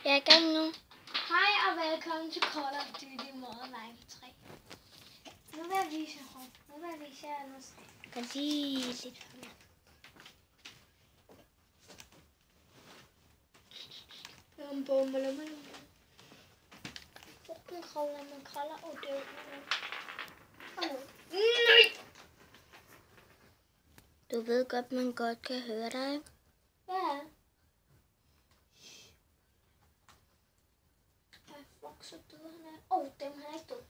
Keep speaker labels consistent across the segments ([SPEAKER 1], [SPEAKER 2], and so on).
[SPEAKER 1] Jeg er i gang nu.
[SPEAKER 2] Hej og velkommen til Call of Duty Modern Life 3. Nu vil jeg vise jer noget.
[SPEAKER 1] Kan lige lidt for mig.
[SPEAKER 2] Frugten kravler, man kralder og død.
[SPEAKER 1] Du ved godt, man godt kan høre dig.
[SPEAKER 2] Ja. Fuck, så døde han af. Dem han er ikke død.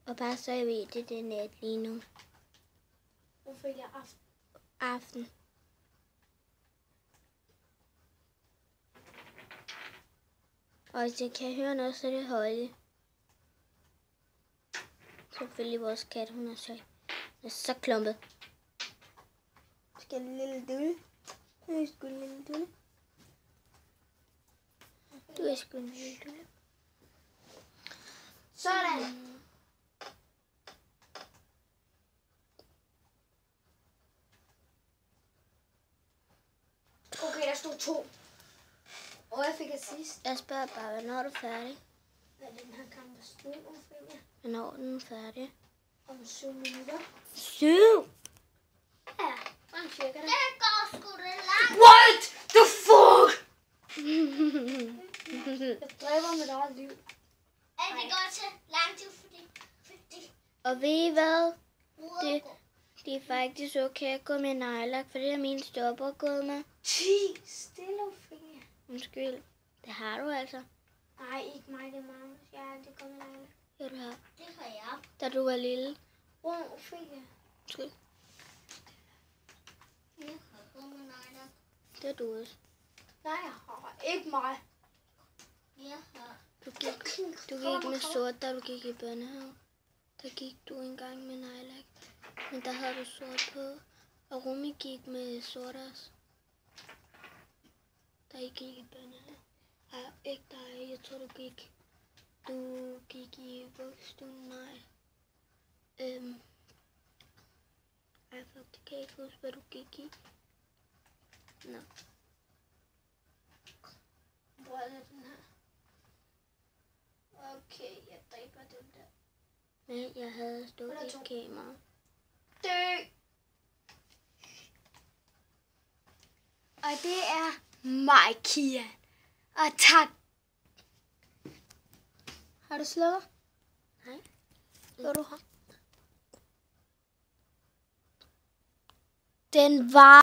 [SPEAKER 1] Og bare så jeg ved det, det er nat lige nu.
[SPEAKER 2] Hvorfor jeg
[SPEAKER 1] Aften. Og hvis jeg kan høre noget, så er det Holly. Selvfølgelig vores kat, hun er så klumpet. Skal en lille dulle? Du er sgu en lille dulle. Du er sgu en lille dulle.
[SPEAKER 2] Sådan. Okay, der stod 2. Og jeg fik assist.
[SPEAKER 1] Jeg spørger bare, hvornår er du færdig?
[SPEAKER 2] Hvad er den her kamp er slut, Ophelia?
[SPEAKER 1] Hvornår er den færdig?
[SPEAKER 2] Om 7 minutter.
[SPEAKER 1] 7?
[SPEAKER 2] Ja, sådan cirka det.
[SPEAKER 3] Det går sgu da langt.
[SPEAKER 2] What the fuck? Jeg dræber mit eget liv.
[SPEAKER 3] Det går til lang tid, fordi
[SPEAKER 1] Og ved I hvad? Det er faktisk okay at gå med nejlak, for det er min stopper gået med.
[SPEAKER 2] Stille, Ophelia.
[SPEAKER 1] Undskyld. Det har du altså.
[SPEAKER 2] Nej, ikke mig, det er Magnus. Jeg har aldrig gået med dig.
[SPEAKER 1] Ja, du har.
[SPEAKER 3] det har jeg.
[SPEAKER 1] Da du var lille.
[SPEAKER 2] Ophelia.
[SPEAKER 1] Undskyld.
[SPEAKER 3] Jeg har gået med nejlak.
[SPEAKER 1] Det er du også.
[SPEAKER 2] Nej, jeg har ikke mig.
[SPEAKER 3] Jeg har.
[SPEAKER 1] Du gik med sort, da du gik i børnehave. Der gik du engang med nejlak. Men der havde du sort på. Og Rumi gik med sort også. Da I gik i børnehave. Ej, ikke dig. Jeg tror, du gik i vuggestuen. Nej. Ej, fuck, det kan jeg ikke huske, hvad du gik i. Nå.
[SPEAKER 2] Hvor er det, den her? Okay, jeg dræber den der.
[SPEAKER 1] Men jeg havde stået i kamera.
[SPEAKER 2] Dø! Og det er mig, Kian. Og tak. Har du slået?
[SPEAKER 1] Nej.
[SPEAKER 2] Hvad du har? Den var